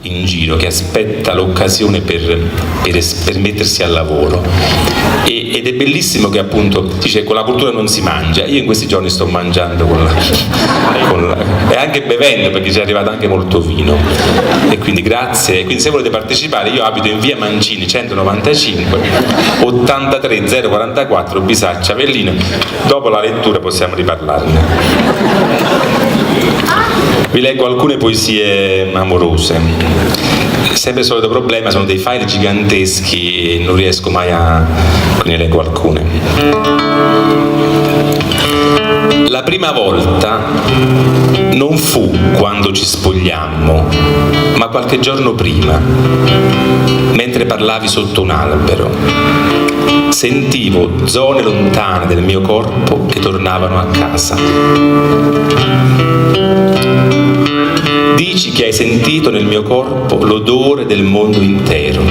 in giro che aspetta l'occasione per mettersi al lavoro, ed è bellissimo che appunto dice con la cultura non si mangia. Io in questi giorni sto mangiando e anche bevendo, perché ci è arrivato anche molto vino, e quindi grazie. Quindi se volete partecipare, io abito in via Mancini 195 83 044 Bisaccia Avellino. Dopo la lettura possiamo riparlarne. Vi leggo alcune poesie amorose. Sempre il solito problema, sono dei file giganteschi e non riesco mai quindi ne leggo alcune. La prima volta non fu quando ci spogliammo, ma qualche giorno prima, mentre parlavi sotto un albero. Sentivo zone lontane del mio corpo che tornavano a casa. Dici che hai sentito nel mio corpo l'odore del mondo intero.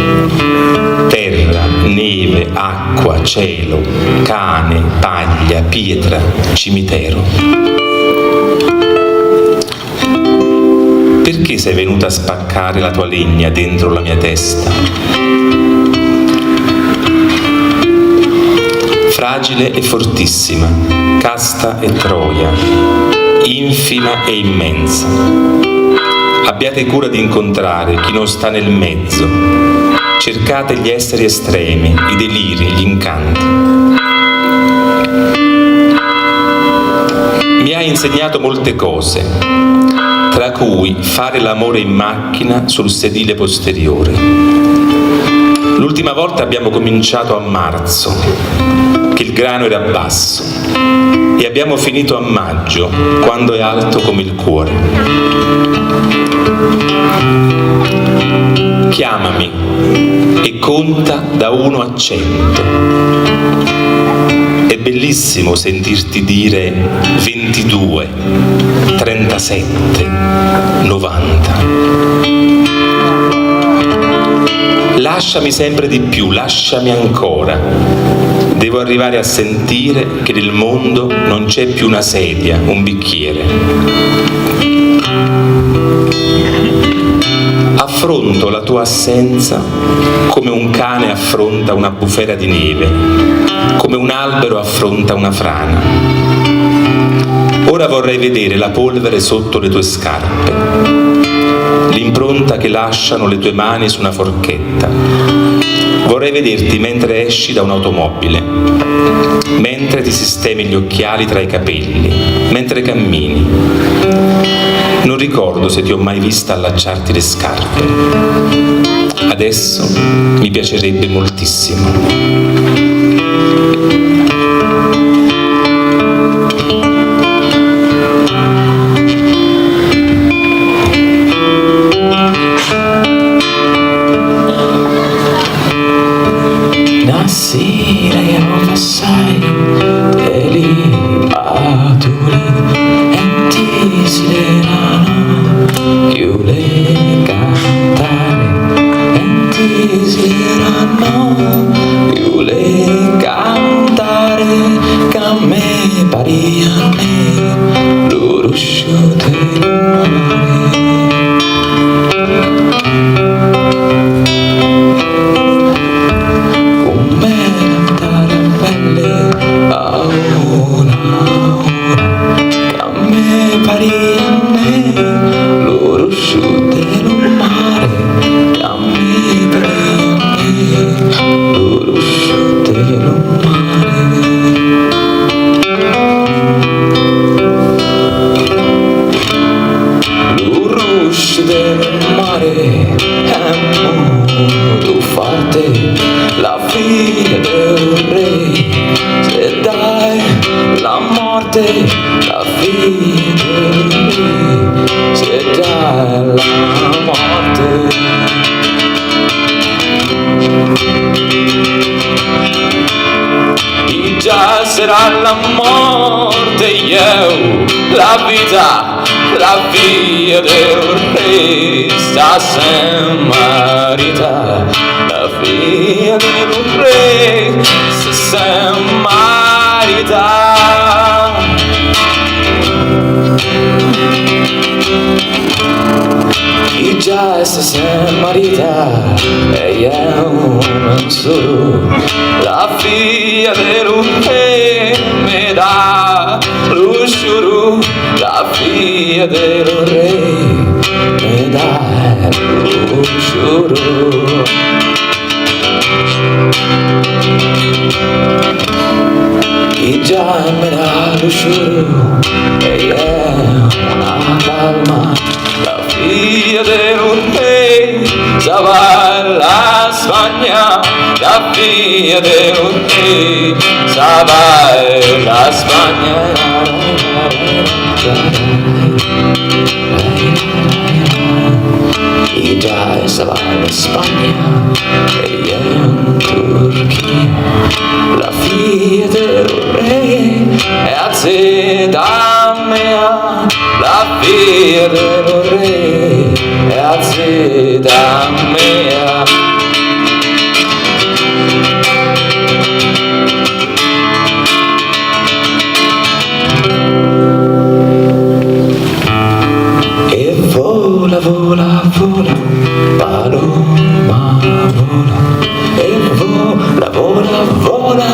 Terra, neve, acqua, cielo, cane, paglia, pietra, cimitero. Perché sei venuta a spaccare la tua legna dentro la mia testa? Fragile e fortissima, casta e troia, infima e immensa. Abbiate cura di incontrare chi non sta nel mezzo. Cercate gli esseri estremi, i deliri, gli incanti. Mi hai insegnato molte cose, tra cui fare l'amore in macchina sul sedile posteriore. L'ultima volta abbiamo cominciato a marzo, che il grano era basso, e abbiamo finito a maggio, quando è alto come il cuore. Chiamami e conta da 1 a 100. È bellissimo sentirti dire 22, 37, 90. Lasciami sempre di più, lasciami ancora. Devo arrivare a sentire che nel mondo non c'è più una sedia, un bicchiere. Affronto la tua assenza come un cane affronta una bufera di neve, come un albero affronta una frana. Ora vorrei vedere la polvere sotto le tue scarpe, l'impronta che lasciano le tue mani su una forchetta. Vorrei vederti mentre esci da un'automobile, mentre ti sistemi gli occhiali tra i capelli, mentre cammini. Non ricordo se ti ho mai vista allacciarti le scarpe. Adesso mi piacerebbe moltissimo. Nasire passai delibatuli enti silerano chiule cantare enti silerano chiule cantare che a me pariane loro sciute la fine del re, se dai la morte, la fine del re, se dai la morte. E già sarà la morte, io, la vita, la via del re, sta sem marita, la via del re, sta sem marita. E già sta sem vita e io non so, la figlia dello re mi dà lo sciuro, la figlia dello re mi dà lo sciuro. Chi già mi dà lo sciuro e io una palma, la figlia dello re sa va alla Spagna, la figlia dello re sa va alla Spagna. Già sa va alla Spagna e io in Turchia, la figlia dello re è a zeta mia, la figlia dello re è a zeta mia. E vola, vola, vola, paloma vola, e vola, vola, vola,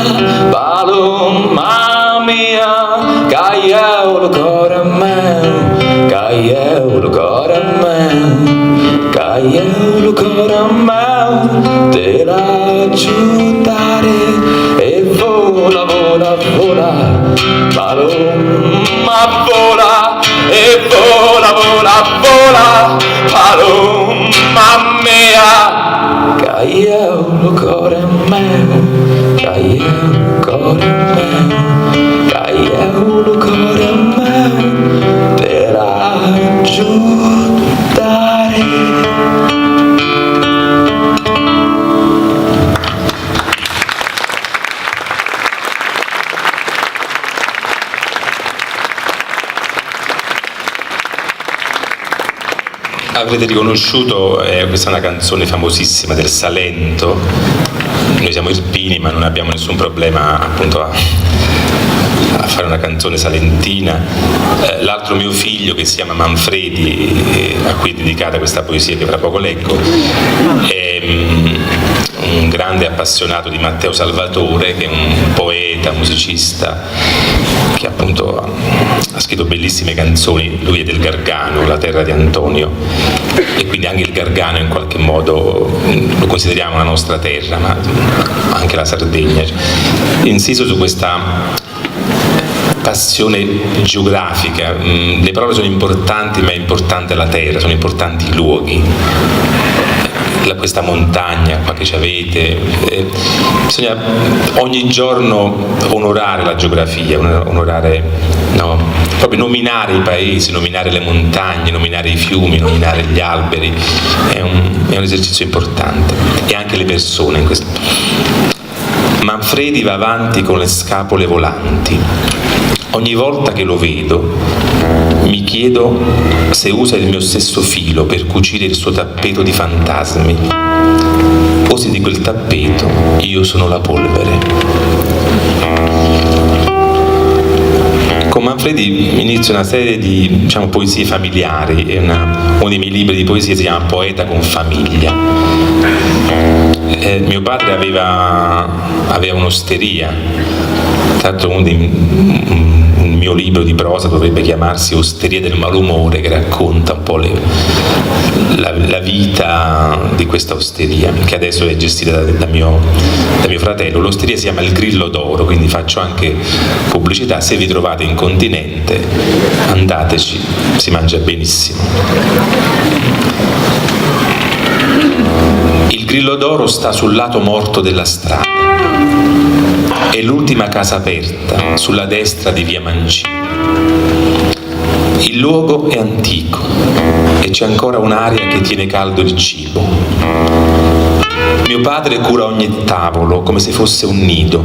paloma mia, che io lo cuore a me, che io lo cuore a me, che io lo cuore a me, te l'aiutare, e vola, vola, vola, paloma vola, e vola, vola, vola, paloma mia, che io lo cuore a me, che io lo cuore a me, che io lo cuore a me, per aiutare. Avrete riconosciuto, questa è una canzone famosissima del Salento. Noi siamo irpini ma non abbiamo nessun problema appunto a fare una canzone salentina. L'altro mio figlio, che si chiama Manfredi, a cui è dedicata questa poesia che fra poco leggo, è un grande appassionato di Matteo Salvatore, che è un poeta, musicista, che appunto ha scritto bellissime canzoni. Lui è del Gargano, la terra di Antonio, e quindi anche il Gargano in qualche modo lo consideriamo la nostra terra, ma anche la Sardegna. Insisto su questa passione geografica. Le parole sono importanti, ma è importante la terra, sono importanti i luoghi. Questa montagna qua che ci avete, bisogna ogni giorno onorare la geografia, onorare, no, proprio nominare i paesi, nominare le montagne, nominare i fiumi, nominare gli alberi, è un esercizio importante, e anche le persone in questo. Manfredi va avanti con le scapole volanti. Ogni volta che lo vedo mi chiedo se usa il mio stesso filo per cucire il suo tappeto di fantasmi, o se di quel tappeto io sono la polvere. Con Manfredi inizio una serie di poesie familiari, uno dei miei libri di poesie si chiama Poeta con famiglia. Mio padre aveva un'osteria, tra l'altro un mio libro di prosa dovrebbe chiamarsi Osteria del malumore, che racconta un po' la vita di questa osteria, che adesso è gestita da mio fratello. L'osteria si chiama Il Grillo d'Oro, quindi faccio anche pubblicità: se vi trovate in continente andateci, si mangia benissimo. Il Grillo d'Oro sta sul lato morto della strada, è l'ultima casa aperta sulla destra di via Mancini. Il luogo è antico e c'è ancora un'aria che tiene caldo il cibo. Mio padre cura ogni tavolo come se fosse un nido,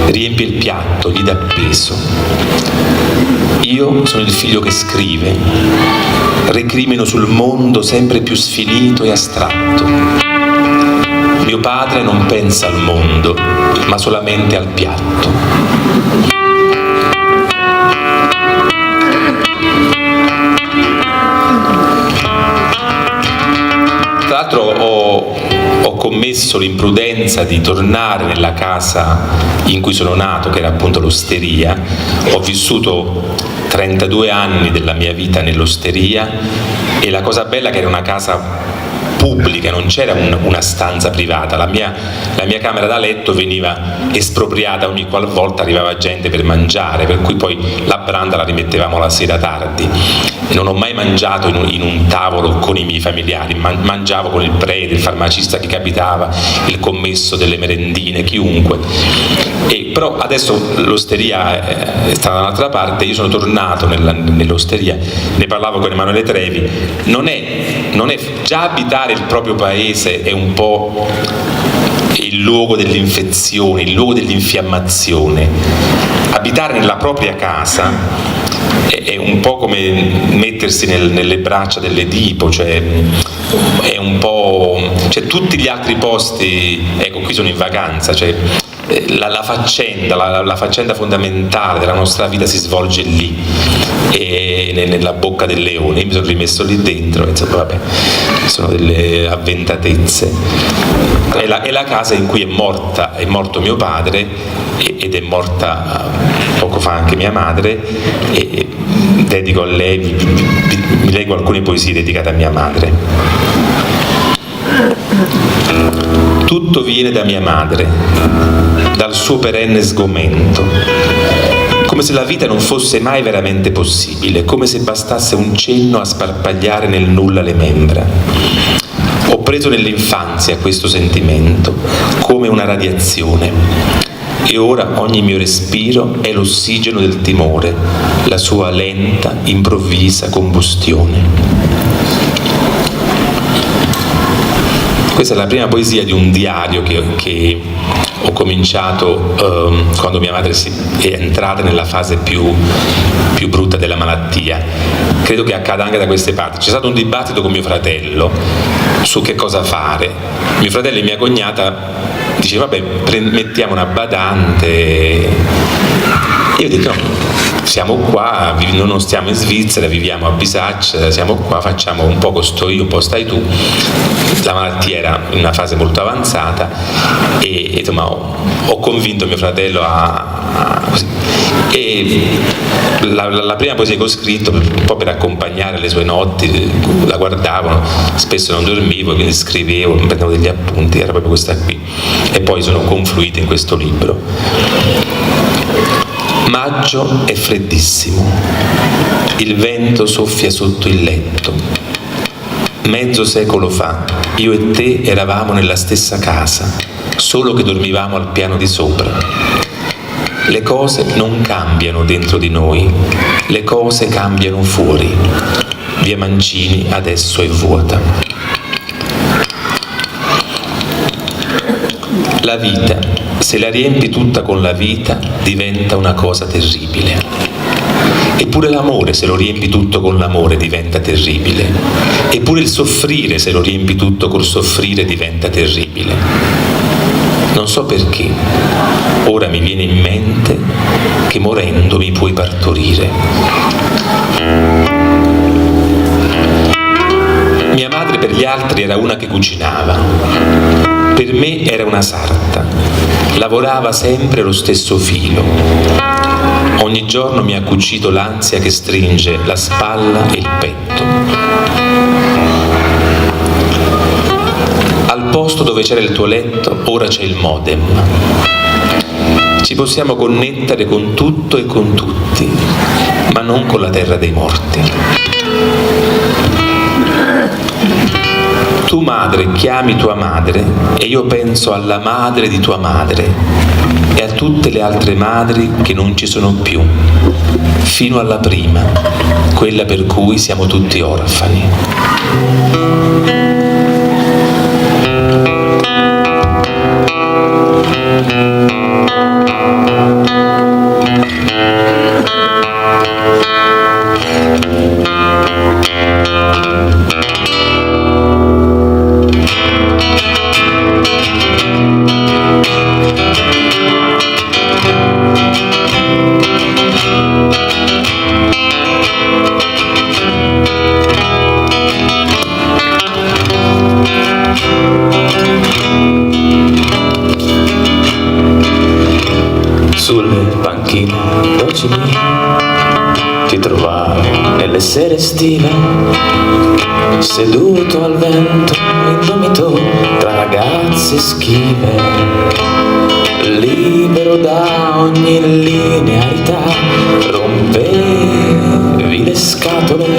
riempie il piatto, gli dà peso. Io sono il figlio che scrive, recrimino sul mondo sempre più sfinito e astratto. Mio padre non pensa al mondo, ma solamente al piatto. Tra l'altro ho commesso l'imprudenza di tornare nella casa in cui sono nato, che era appunto l'osteria. Ho vissuto 32 anni della mia vita nell'osteria, e la cosa bella è che era una casa pubblica, non c'era una stanza privata. La mia camera da letto veniva espropriata ogni qualvolta arrivava gente per mangiare, per cui poi la branda la rimettevamo la sera tardi. E non ho mai mangiato in un tavolo con i miei familiari, mangiavo con il prete, il farmacista che capitava, il commesso delle merendine, chiunque. Però adesso l'osteria è stata dall'altra parte, io sono tornato nell'osteria, ne parlavo con Emanuele Trevi, non è già abitare il proprio paese è un po' il luogo dell'infezione, il luogo dell'infiammazione. Abitare nella propria casa è un po' come mettersi nelle braccia dell'Edipo, cioè è un po', cioè tutti gli altri posti, ecco, qui sono in vacanza, cioè la faccenda fondamentale della nostra vita si svolge lì, nella bocca del leone. Io mi sono rimesso lì dentro, insomma, vabbè, sono delle avventatezze. È la casa in cui è morto mio padre, ed è morta poco fa anche mia madre, e dedico a lei, mi leggo alcune poesie dedicate a mia madre. Tutto viene da mia madre, dal suo perenne sgomento, come se la vita non fosse mai veramente possibile, come se bastasse un cenno a sparpagliare nel nulla le membra. Ho preso nell'infanzia questo sentimento, come una radiazione, e ora ogni mio respiro è l'ossigeno del timore, la sua lenta, improvvisa combustione. Questa è la prima poesia di un diario che ho cominciato quando mia madre è entrata nella fase più brutta della malattia. Credo che accada anche da queste parti. C'è stato un dibattito con mio fratello su che cosa fare. Mio fratello e mia cognata dicevano: vabbè, mettiamo una badante. Io dico: no, siamo qua, noi non stiamo in Svizzera, viviamo a Bisaccia, siamo qua, facciamo un poco sto io, un po' stai tu. La malattia era in una fase molto avanzata, e insomma ho convinto mio fratello così. E la prima poesia che ho scritto, un po' per accompagnare le sue notti, la guardavano, spesso non dormivo, quindi scrivevo, prendevo degli appunti, era proprio questa qui, e poi sono confluite in questo libro. Maggio è freddissimo, il vento soffia sotto il letto. Mezzo secolo fa, io e te eravamo nella stessa casa, solo che dormivamo al piano di sopra. Le cose non cambiano dentro di noi, le cose cambiano fuori. Via Mancini adesso è vuota. La vita, se la riempi tutta con la vita, diventa una cosa terribile. Eppure l'amore, se lo riempi tutto con l'amore, diventa terribile. Eppure il soffrire, se lo riempi tutto col soffrire, diventa terribile. Non so perché, ora mi viene in mente che morendo mi puoi partorire. Mia madre per gli altri era una che cucinava. Per me era una sarta, lavorava sempre lo stesso filo. Ogni giorno mi ha cucito l'ansia che stringe la spalla e il petto. Al posto dove c'era il tuo letto, ora c'è il modem. Ci possiamo connettere con tutto e con tutti, ma non con la terra dei morti. Tu madre chiami tua madre e io penso alla madre di tua madre e a tutte le altre madri che non ci sono più, fino alla prima, quella per cui siamo tutti orfani. vicini ti trovavo nelle sere estive, seduto al vento indomito tra ragazze schive, libero da ogni linearità, rompevi le scatole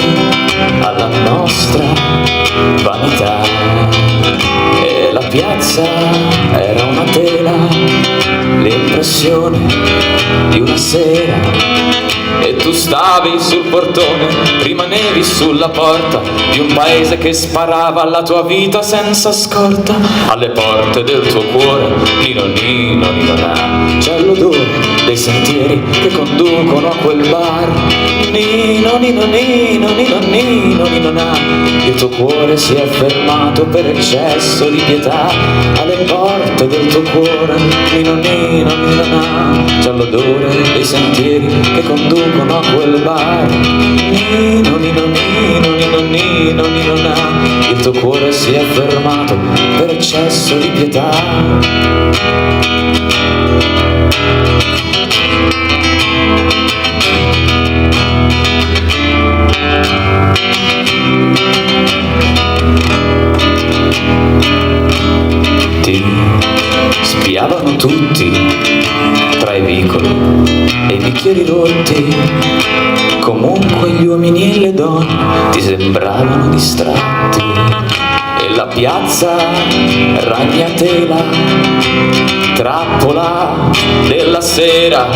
alla nostra vanità e la piazza era una tela, l'impressione di una sera. E tu stavi sul portone, rimanevi sulla porta di un paese che sparava alla tua vita senza scorta. Alle porte del tuo cuore, nino nino nino na, c'è l'odore dei sentieri che conducono a quel bar. Nino nino nino nino nino nino na, il tuo cuore si è fermato per eccesso di pietà. Alle porte del tuo cuore, nino nino nino na, c'è l'odore dei sentieri che conducono a quel bar. Nino nino nino nino nino nino na, il tuo cuore si è fermato per eccesso di pietà. Ti spiavano tutti tra i vicoli e i bicchieri rotti, comunque gli uomini e le donne ti sembravano distratti e la piazza ragnatela, trappola della sera,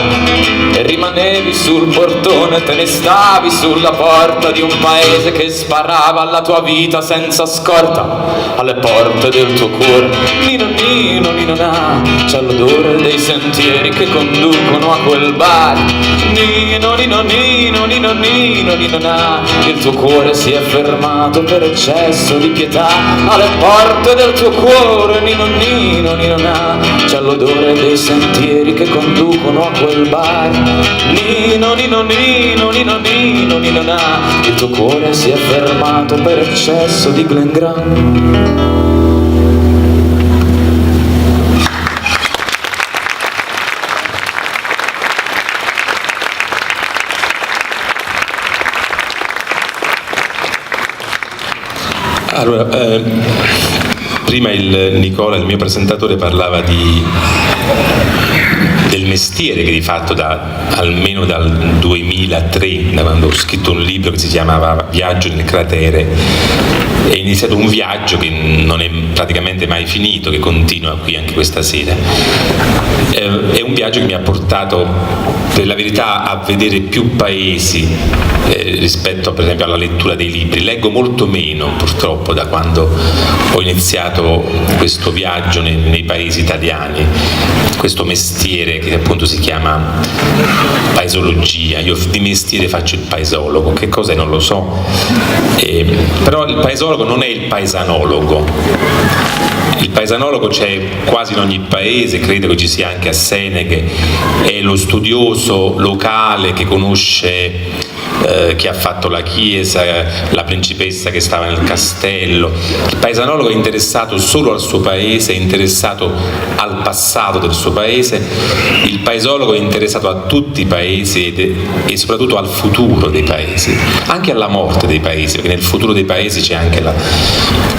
e rimanevi sul portone, te ne stavi sulla porta di un paese che sparava alla tua vita senza scorta. Alle porte del tuo cuore, nino nino nino na, c'è l'odore dei sentieri che conducono a quel bar. Nino nino nino nino nino nino na, il tuo cuore si è fermato per eccesso di pietà. Alle porte del tuo cuore, nino nino nino na, c'è l'odore dei sentieri che conducono a quel bar. Nino nino nino nino nino nino na, il tuo cuore si è fermato per eccesso di Glen Grant. Allora, prima Nicola, il mio presentatore, parlava del mestiere che di fatto almeno dal 2003, da quando ho scritto un libro che si chiamava Viaggio nel cratere, è iniziato un viaggio che non è praticamente mai finito, che continua qui anche questa sera. È un viaggio che mi ha portato, per la verità, a vedere più paesi rispetto per esempio alla lettura dei libri. Leggo molto meno purtroppo da quando ho iniziato questo viaggio nei paesi italiani, questo mestiere che appunto si chiama paesologia. Io di mestiere faccio il paesologo, che cos'è non lo so, però il paesologo non è il paesanologo. Il paesanologo c'è quasi in ogni paese, credo che ci sia anche a Seneghe, è lo studioso locale che conosce chi ha fatto la chiesa, la principessa che stava nel castello. Il paesanologo è interessato solo al suo paese, è interessato al passato del suo paese. Il paesologo è interessato a tutti i paesi e soprattutto al futuro dei paesi, anche alla morte dei paesi, perché nel futuro dei paesi c'è anche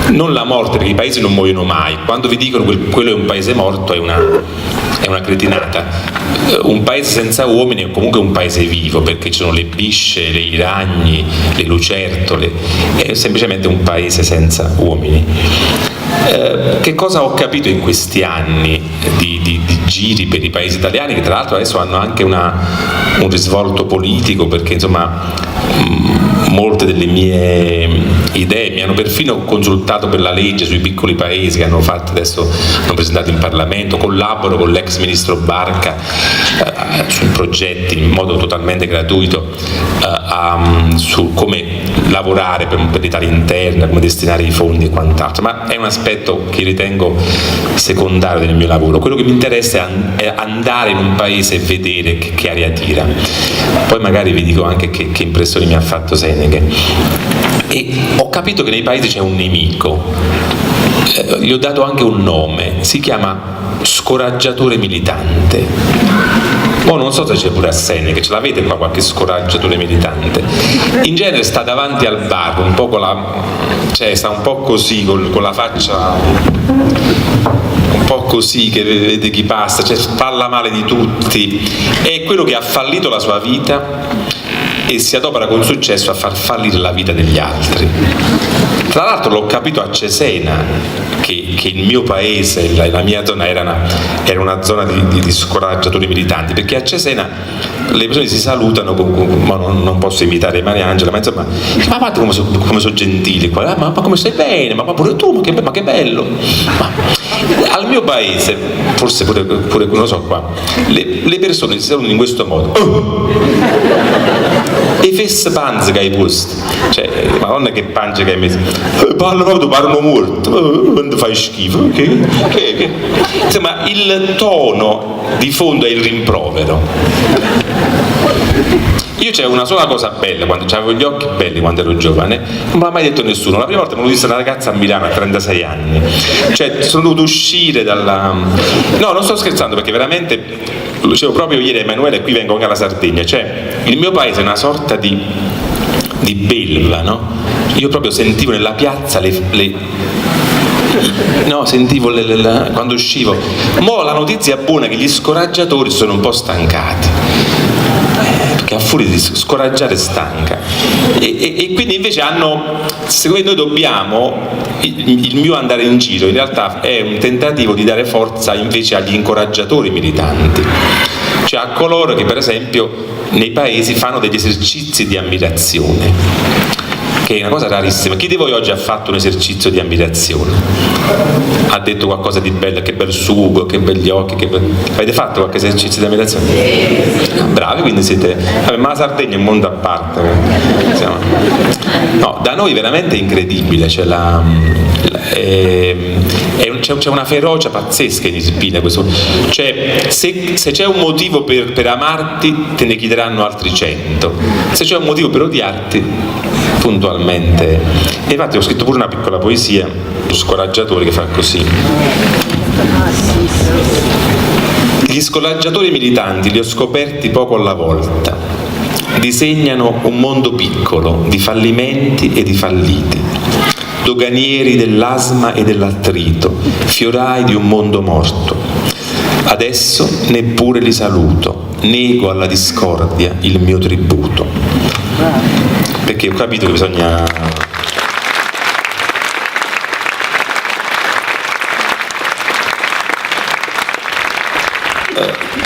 non la morte, perché i paesi non muoiono mai. Quando vi dicono che quello è un paese morto è una cretinata. Un paese senza uomini è comunque un paese vivo, perché ci sono le bisce, i ragni, le lucertole, è semplicemente un paese senza uomini. Che cosa ho capito in questi anni di giri per i paesi italiani, che tra l'altro adesso hanno anche un risvolto politico, perché insomma molte delle mie idee mi hanno perfino consultato per la legge sui piccoli paesi che hanno fatto, adesso hanno presentato in Parlamento, collaboro con l'ex ministro Barca su progetti in modo totalmente gratuito su come lavorare per l'Italia interna, come destinare i fondi e quant'altro, ma è un aspetto che ritengo secondario del mio lavoro. Quello che mi interessa è andare in un paese e vedere che aria tira. Poi magari vi dico anche che impressioni mi ha fatto Seneghe. E ho capito che nei paesi c'è un nemico, gli ho dato anche un nome, si chiama scoraggiatore militante. Oh, non so se c'è pure a Seneca, ce l'avete qua qualche scoraggiatore militante? In genere sta davanti al bar, un po' cioè sta un po' così, con la faccia un po' così, che vede chi passa, cioè parla male di tutti, è quello che ha fallito la sua vita e si adopera con successo a far fallire la vita degli altri. Tra l'altro l'ho capito a Cesena, che il mio paese, la mia zona era una zona di scoraggiatori militanti, perché a Cesena le persone si salutano ma non posso imitare Mariangela, ma insomma, ma guarda come sono gentili qua, ma come stai bene, ma pure tu, ma che bello. Ma al mio paese, forse pure non lo so qua, le persone si salutano in questo modo. E fesse panze che hai posto, cioè, madonna che pancia che hai messo, parlano molto, quando fai schifo, insomma il tono di fondo è il rimprovero. Io c'è una sola cosa bella, quando avevo gli occhi belli quando ero giovane, non me l'ha mai detto nessuno. La prima volta me l'ho vista una ragazza a Milano a 36 anni, cioè sono dovuto uscire dalla... No, non sto scherzando, perché veramente, lo dicevo proprio ieri a Emanuele, qui vengo anche alla Sardegna, cioè il mio paese è una sorta di belva, no? Io proprio sentivo nella piazza sentivo quando uscivo. Mo' la notizia buona è che gli scoraggiatori sono un po' stancati, perché a furia di scoraggiare stanca, e quindi invece secondo me noi dobbiamo, il mio andare in giro in realtà è un tentativo di dare forza invece agli incoraggiatori militanti, cioè a coloro che per esempio nei paesi fanno degli esercizi di ammirazione, che è una cosa rarissima. Chi di voi oggi ha fatto un esercizio di ammirazione? Ha detto qualcosa di bello, che bel sugo, che belli occhi, avete fatto qualche esercizio di ammirazione? Bravi, quindi siete... ma la Sardegna è un mondo a parte. No, da noi veramente è incredibile, c'è una ferocia pazzesca in Irpina, cioè se c'è un motivo per amarti te ne chiederanno altri 100, se c'è un motivo per odiarti puntualmente. E infatti ho scritto pure una piccola poesia, lo scoraggiatore, che fa così: gli scoraggiatori militanti li ho scoperti poco alla volta, disegnano un mondo piccolo di fallimenti e di falliti, doganieri dell'asma e dell'attrito, fiorai di un mondo morto. Adesso neppure li saluto, nego alla discordia il mio tributo, perché ho capito che bisogna...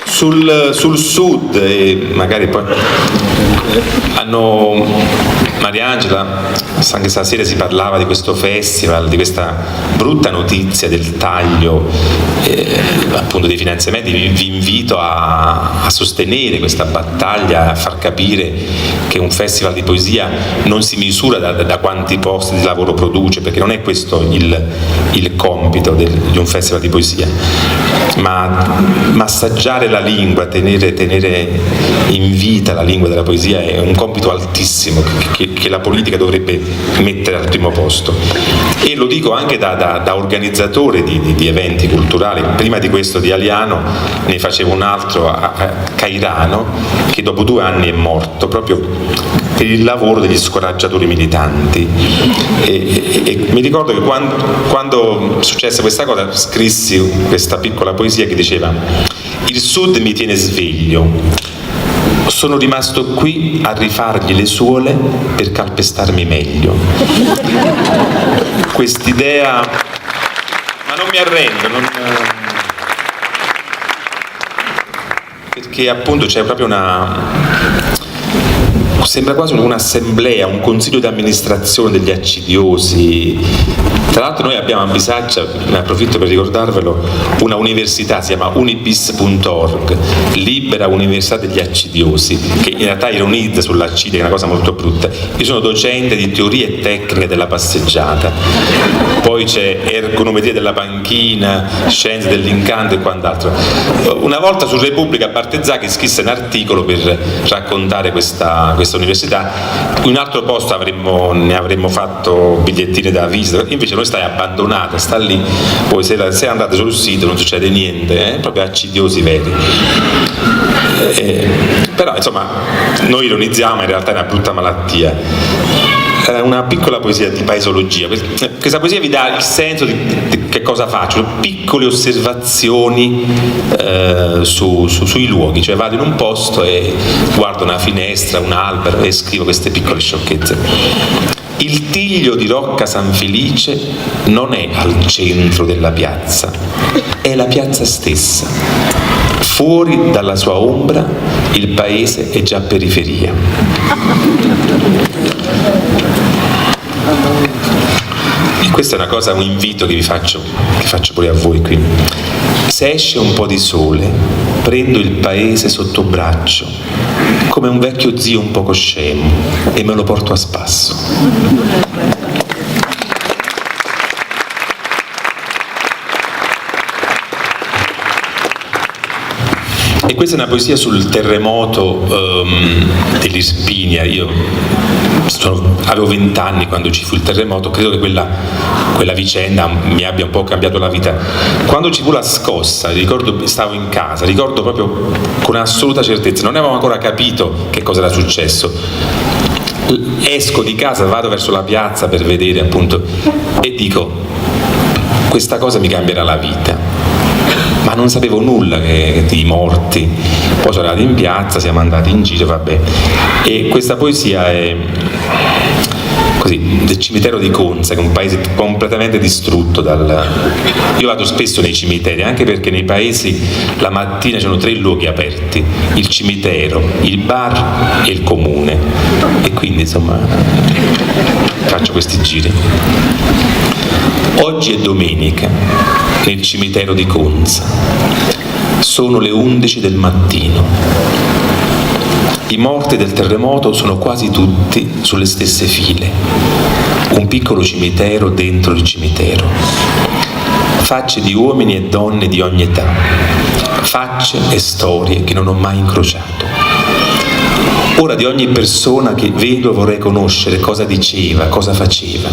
Sul sud, e magari poi Mariangela, anche stasera si parlava di questo festival, di questa brutta notizia del taglio appunto dei finanziamenti. Vi invito a sostenere questa battaglia, a far capire che un festival di poesia non si misura da quanti posti di lavoro produce, perché non è questo il compito di un festival di poesia, ma massaggiare la lingua, tenere in vita la lingua della poesia è un compito altissimo che la politica dovrebbe mettere al primo posto. E lo dico anche da organizzatore di eventi culturali. Prima di questo di Aliano ne facevo un altro a Cairano, che dopo 2 anni è morto proprio per il lavoro degli scoraggiatori militanti, e mi ricordo che quando successe questa cosa scrissi questa piccola poesia che diceva: il sud mi tiene sveglio, sono rimasto qui a rifargli le suole per calpestarmi meglio. Quest'idea, ma non mi arrendo, perché appunto c'è proprio sembra quasi un'assemblea, un consiglio di amministrazione degli accidiosi. Tra l'altro noi abbiamo a Bisaccia, ne approfitto per ricordarvelo, una università, si chiama unibis.org, Libera Università degli Accidiosi, che in realtà ironizza sull'accidia, che è una cosa molto brutta. Io sono docente di teorie tecniche della passeggiata, poi c'è ergonometria della panchina, scienze dell'incanto e quant'altro. Una volta su Repubblica Bartezzacchi scrisse un articolo per raccontare questa università. In un altro posto ne avremmo fatto bigliettini da visita, invece noi stai abbandonata, sta lì, poi se andate sul sito non succede niente, proprio accidiosi veri. Però insomma noi ironizziamo, in realtà è una brutta malattia. Una piccola poesia di paesologia. Questa poesia vi dà il senso di che cosa faccio, piccole osservazioni sui luoghi, cioè vado in un posto e guardo una finestra, un albero e scrivo queste piccole sciocchezze. Il tiglio di Rocca San Felice non è al centro della piazza, è la piazza stessa. Fuori dalla sua ombra il paese è già periferia. E questa è una cosa, un invito che faccio pure a voi qui. Se esce un po' di sole, prendo il paese sotto braccio, come un vecchio zio un poco scemo, e me lo porto a spasso. E questa è una poesia sul terremoto dell'Irpinia. Io avevo 20 anni quando ci fu il terremoto, credo che quella vicenda mi abbia un po' cambiato la vita. Quando ci fu la scossa, ricordo, stavo in casa, ricordo proprio con assoluta certezza, non avevo ancora capito che cosa era successo. Esco di casa, vado verso la piazza per vedere appunto e dico: questa cosa mi cambierà la vita. Ma non sapevo nulla di morti. Poi sono andato in piazza, siamo andati in giro, vabbè. E questa poesia è così, del cimitero di Conza, che è un paese completamente distrutto Io vado spesso nei cimiteri, anche perché nei paesi la mattina ci sono 3 luoghi aperti: il cimitero, il bar e il comune. E quindi insomma faccio questi giri. Oggi è domenica, nel cimitero di Conza. Sono le 11 del mattino. I morti del terremoto sono quasi tutti sulle stesse file. Un piccolo cimitero dentro il cimitero. Facce di uomini e donne di ogni età. Facce e storie che non ho mai incrociato. Ora di ogni persona che vedo vorrei conoscere cosa diceva, cosa faceva.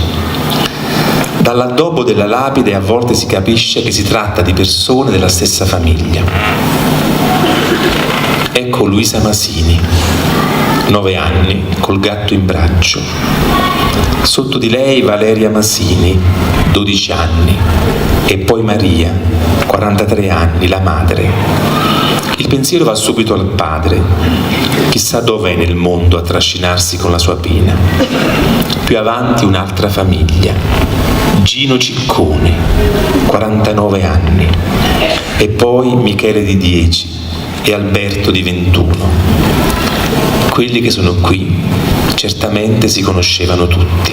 Dall'addobbo della lapide a volte si capisce che si tratta di persone della stessa famiglia. Ecco Luisa Masini, 9 anni, col gatto in braccio. Sotto di lei Valeria Masini, 12 anni. E poi Maria, 43 anni, la madre. Il pensiero va subito al padre. Chissà dov'è nel mondo a trascinarsi con la sua pena. Più avanti un'altra famiglia. Gino Ciccone, 49 anni, e poi Michele di 10 e Alberto di 21. Quelli che sono qui certamente si conoscevano tutti.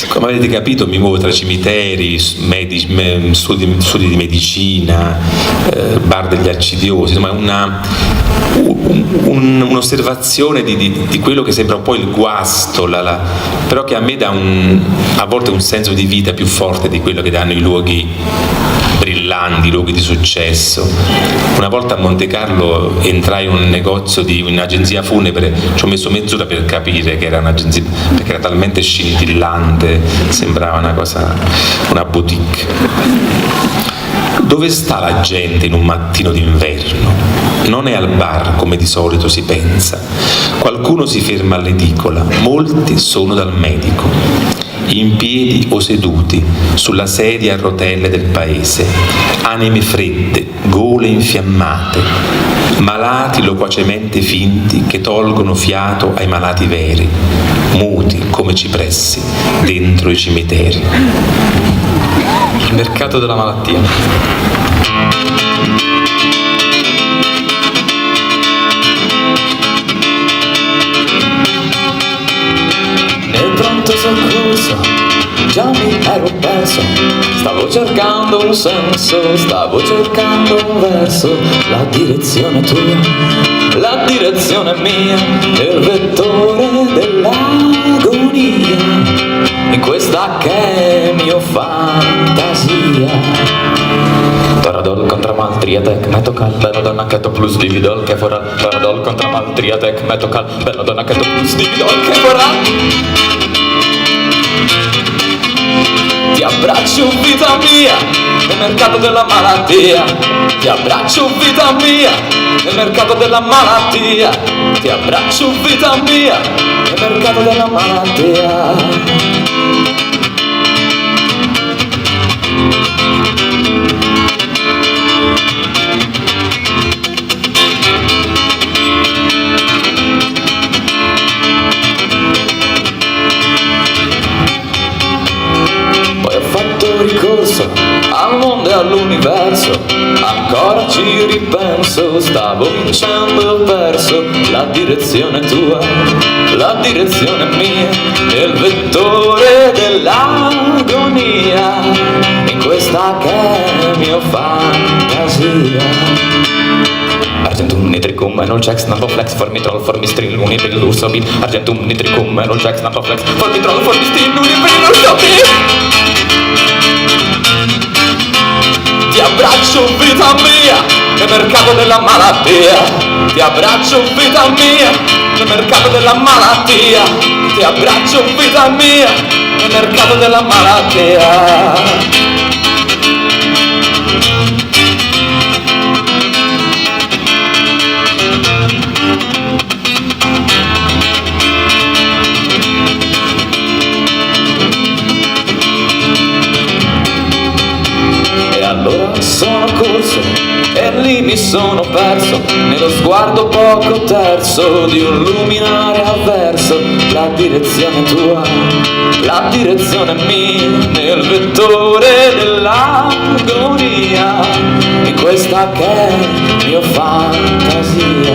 Come avete capito mi muovo tra cimiteri, studi di medicina, bar degli accidiosi, insomma un'osservazione di quello che sembra un po' il guasto, però che a me dà a volte un senso di vita più forte di quello che danno i luoghi brillanti, i luoghi di successo. Una volta a Monte Carlo entrai in un negozio di un'agenzia funebre, ci ho messo mezz'ora per capire che era un'agenzia, perché era talmente scintillante, sembrava una boutique. Dove sta la gente in un mattino d'inverno? Non è al bar come di solito si pensa. Qualcuno si ferma all'edicola, molti sono dal medico. In piedi o seduti sulla sedia a rotelle del paese, anime fredde, gole infiammate, malati loquacemente finti che tolgono fiato ai malati veri, muti come cipressi dentro i cimiteri. Il mercato della malattia. Nel pronto soccorso già mi ero perso, stavo cercando un senso, stavo cercando un verso, la direzione tua, la direzione mia, il vettore dell'agonia, in questa che mio fantasia. Toradol contra maltriatek, metokal, bella donna keto plus dividol che foral. Toradol contra maltriatek, metokal, bella donna keto plus dividol che foral. Ti abbraccio vita mia, nel mercato della malattia. Ti abbraccio vita mia, nel mercato della malattia. Ti abbraccio vita mia, nel mercato della malattia. Ricorso al mondo e all'universo, ancora ci ripenso, stavo vincendo e ho perso la direzione tua, la direzione mia, nel vettore dell'agonia, in questa che è mia fantasia. Argentum nitricum enol chex namboflex formitrol formistril unipril ursobin. Argentum nitricum enol chex namboflex formitrol formistril unipril ursobin. Ti abbraccio vita mia, nel mercato della malattia. Ti abbraccio vita mia, nel mercato della malattia. Ti abbraccio vita mia, nel mercato della malattia. Sono corso e lì mi sono perso nello sguardo poco terzo di un luminare avverso. La direzione tua, la direzione mia, nel vettore dell'agonia, in questa che è mia fantasia.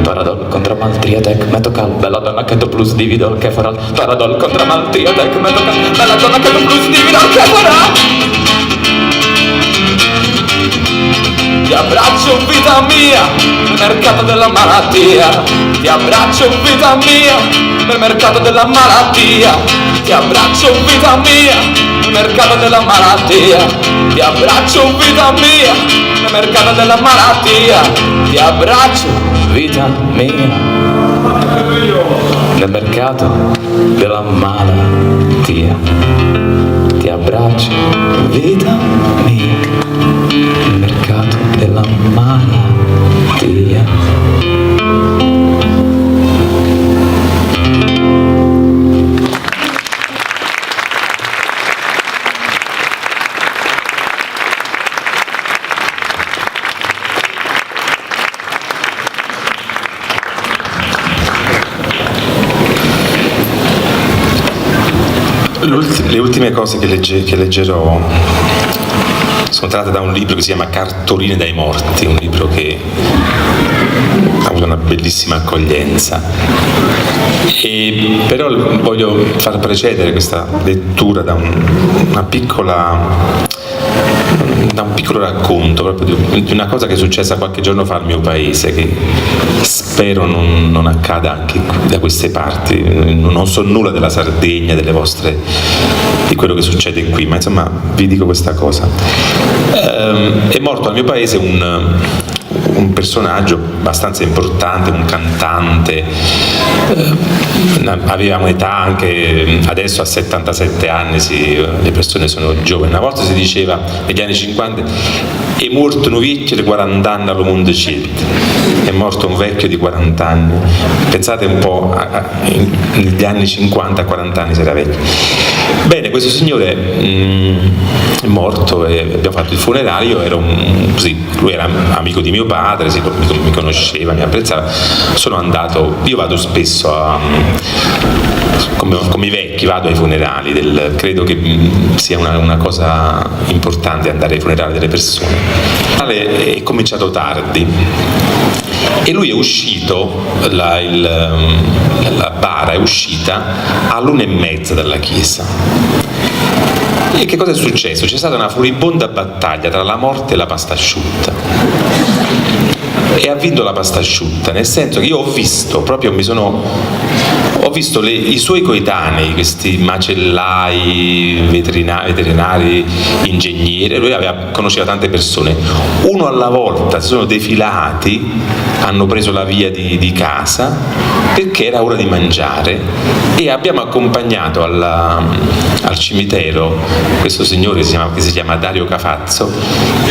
Paradol contra maltriatek, metokal, bella donna keto plus dividol che faral. Paradol contra maltriatek, metokal, bella donna keto plus dividol che faral. Ti abbraccio vita mia, nel mercato della malattia. Ti abbraccio vita mia, nel mercato della malattia. Ti abbraccio vita mia, nel mercato della malattia. Ti abbraccio vita mia, nel mercato della malattia. Ti abbraccio vita mia, nel mercato della malattia. Ti abbraccio vita mia, nel mercato della malattia. Le ultime cose che leggerò sono tratte da un libro che si chiama Cartoline dai morti, un libro che ha avuto una bellissima accoglienza. Però voglio far precedere questa lettura da un piccolo racconto proprio di una cosa che è successa qualche giorno fa al mio paese, che spero non accada anche da queste parti. Non so nulla della Sardegna, di quello che succede qui, ma insomma vi dico questa cosa. È morto al mio paese un personaggio abbastanza importante, un cantante, aveva un'età anche, adesso a 77 anni, le persone sono giovani. Una volta si diceva, negli anni 50, è morto un vecchio di 40 anni allo mondo cielo. È morto un vecchio di 40 anni. Pensate un po', negli anni 50 a 40 anni si era vecchio. Bene, questo signore è morto e abbiamo fatto il funerale. Io ero lui era amico di mio padre, mi conosceva, mi apprezzava. Sono andato, io vado spesso come i vecchi, vado ai funerali, credo che sia una cosa importante andare ai funerali delle persone. È cominciato tardi e lui è uscito, la bara è uscita all'1:30 dalla chiesa. E che cosa è successo? C'è stata una furibonda battaglia tra la morte e la pasta asciutta. E ha vinto la pasta asciutta, nel senso che io ho visto, proprio mi sono ho visto i suoi coetanei, questi macellai, veterinari, ingegneri, lui conosceva tante persone, uno alla volta si sono defilati, hanno preso la via di casa perché era ora di mangiare, e abbiamo accompagnato al cimitero questo signore che si chiama Dario Cafazzo,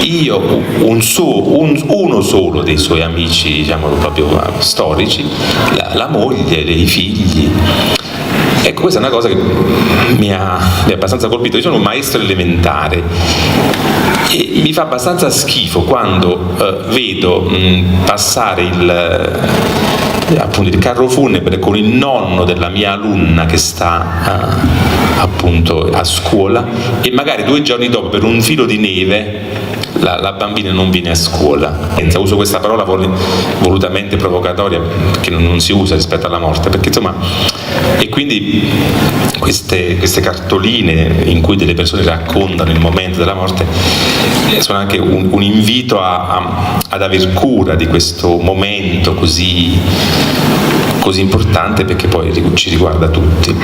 io, uno solo dei suoi amici, diciamo proprio storici, la moglie, i figli. Ecco, questa è una cosa che mi ha abbastanza colpito. Io sono un maestro elementare e mi fa abbastanza schifo quando vedo passare il carro funebre con il nonno della mia alunna che sta appunto a scuola, e magari 2 giorni dopo, per un filo di neve, la bambina non viene a scuola. Uso questa parola volutamente provocatoria, che non si usa rispetto alla morte, perché insomma, e quindi queste cartoline in cui delle persone raccontano il momento della morte sono anche un invito ad aver cura di questo momento così importante, perché poi ci riguarda tutti.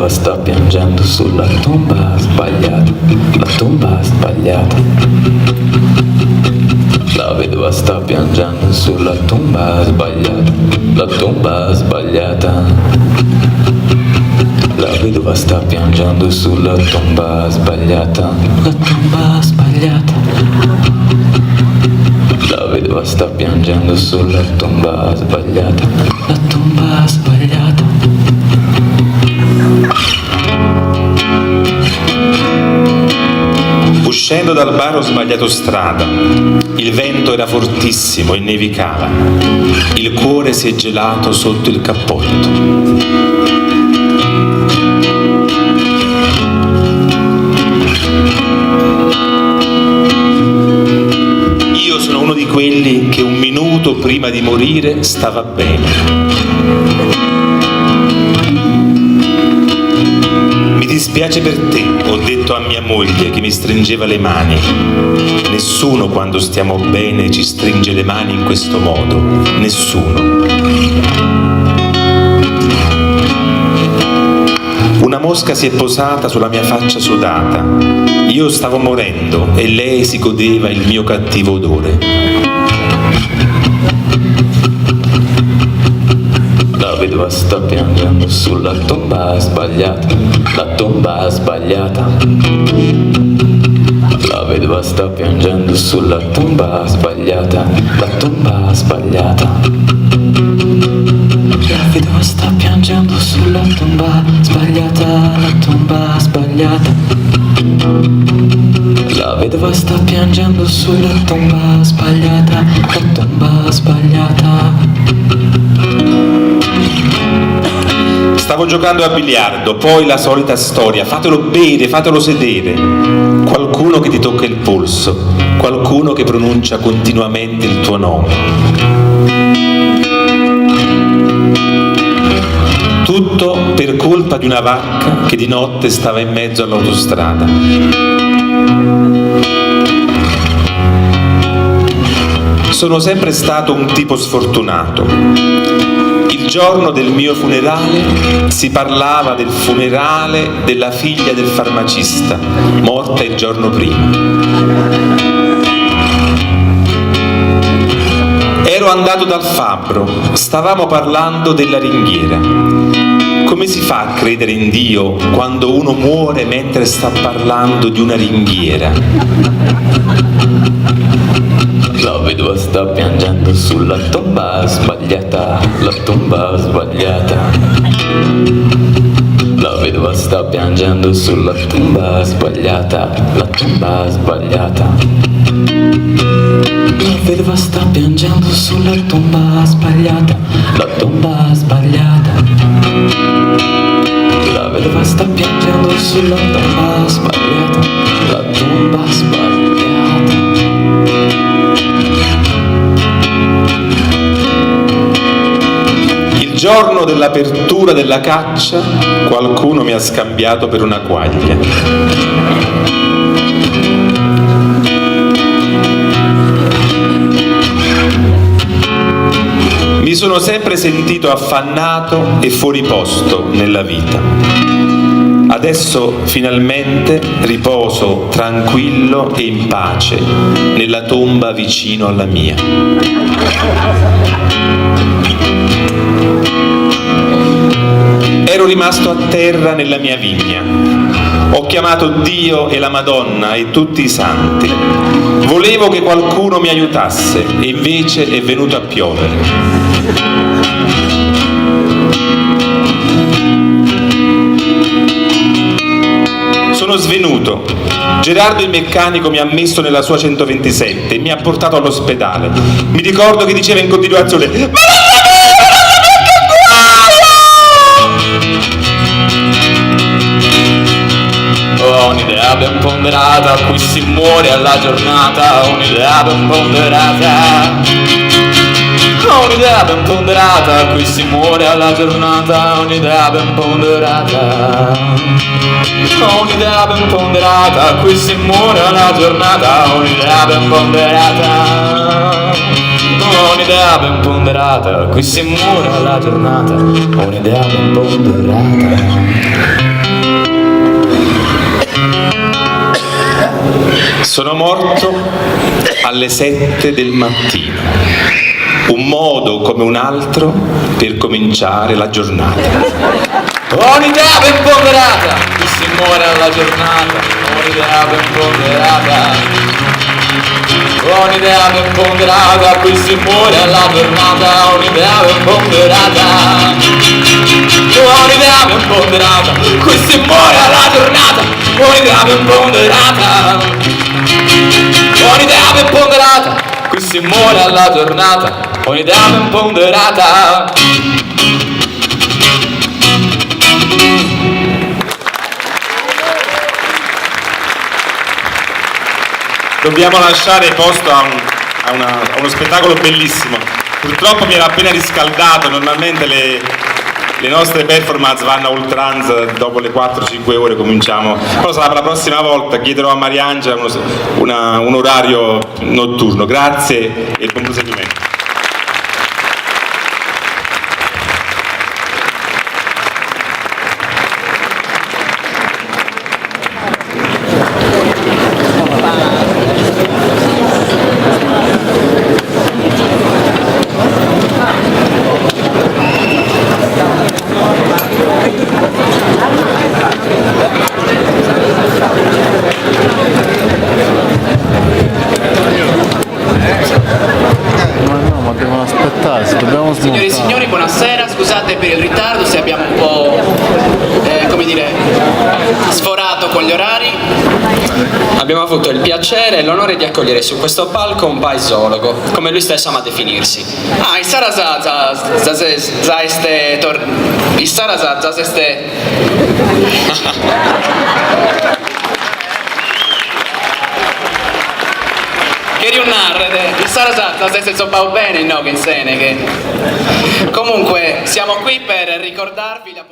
Sta piangendo sulla tomba sbagliata, la tomba sbagliata. La vedova sta piangendo sulla tomba sbagliata, la tomba sbagliata. La vedova sta piangendo sulla tomba sbagliata, la tomba sbagliata. La vedova sta piangendo sulla tomba sbagliata, la tomba sbagliata. Uscendo dal bar ho sbagliato strada, il vento era fortissimo e nevicava, il cuore si è gelato sotto il cappotto. Io sono uno di quelli che 1 minuto prima di morire stava bene. Mi dispiace per te, ho detto a mia moglie che mi stringeva le mani. Nessuno quando stiamo bene ci stringe le mani in questo modo, nessuno. Una mosca si è posata sulla mia faccia sudata. Io stavo morendo e lei si godeva il mio cattivo odore. La vedova sta piangendo sulla tomba sbagliata, la tomba sbagliata. La vedova sta piangendo sulla tomba sbagliata, la tomba sbagliata. La vedova sta piangendo sulla tomba sbagliata, la tomba sbagliata. La vedova sta piangendo sulla tomba sbagliata, la tomba sbagliata. Stavo giocando a biliardo, poi la solita storia, fatelo bere, fatelo sedere. Qualcuno che ti tocca il polso, qualcuno che pronuncia continuamente il tuo nome. Tutto per colpa di una vacca che di notte stava in mezzo all'autostrada. Sono sempre stato un tipo sfortunato. Il giorno del mio funerale si parlava del funerale della figlia del farmacista, morta il giorno prima. Ero andato dal fabbro, stavamo parlando della ringhiera. Come si fa a credere in Dio quando uno muore mentre sta parlando di una ringhiera? La vedova sta piangendo sulla tomba sbagliata, la tomba sbagliata. La vedova sta piangendo sulla tomba sbagliata, la tomba sbagliata. La vedova sta piangendo sulla tomba sbagliata, la tomba sbagliata. La vedova sta piangendo sulla tomba sbagliata, la tomba sbagliata. giorno dell'apertura della caccia qualcuno mi ha scambiato per una quaglia. Mi sono sempre sentito affannato e fuori posto nella vita. Adesso finalmente riposo tranquillo e in pace nella tomba vicino alla mia. Ero rimasto a terra nella mia vigna. Ho chiamato Dio e la Madonna e tutti i santi. Volevo che qualcuno mi aiutasse e invece è venuto a piovere. Sono svenuto. Gerardo il meccanico mi ha messo nella sua 127 e mi ha portato all'ospedale. Mi ricordo che diceva in continuazione: ma ho un'idea ben ponderata, qui si muore alla giornata. Ho un'idea ben ponderata. Ho un'idea ben ponderata, qui si muore alla giornata. Ho un'idea ben ponderata. Ho un'idea ben ponderata, qui si muore alla giornata. Ho un'idea ben ponderata. Ho un'idea ben ponderata, qui si muore alla giornata. Ho un'idea ben ponderata. Sono morto alle 7 del mattino. Un modo come un altro per cominciare la giornata. Ho un'idea ben ponderata, qui si muore alla giornata. Ho un'idea ben ponderata. Ho un'idea ben ponderata, qui si muore alla giornata. Ho un'idea ben ponderata. Ho un'idea ben ponderata, qui si muore alla giornata. Ho un'idea ben ponderata. Ho un'idea ben ponderata, qui si muore alla giornata. Ho un'idea ben ponderata. Dobbiamo lasciare posto a uno spettacolo bellissimo. Purtroppo mi era appena riscaldato. Normalmente le nostre performance vanno a oltranza, dopo le 4-5 ore cominciamo. Però sarà per la prossima volta, chiederò a Mariangela un orario notturno. Grazie e buon proseguimento. Signore e signori, buonasera, scusate per il ritardo se abbiamo un po' sforato con gli orari. Abbiamo avuto il piacere e l'onore di accogliere su questo palco un paesologo, come lui stesso ama definirsi. Il Sarasa zaeste il Sarasa zazeste che riunarrede il Sarasa zazeste bene no che insene che comunque siamo qui per ricordarvi la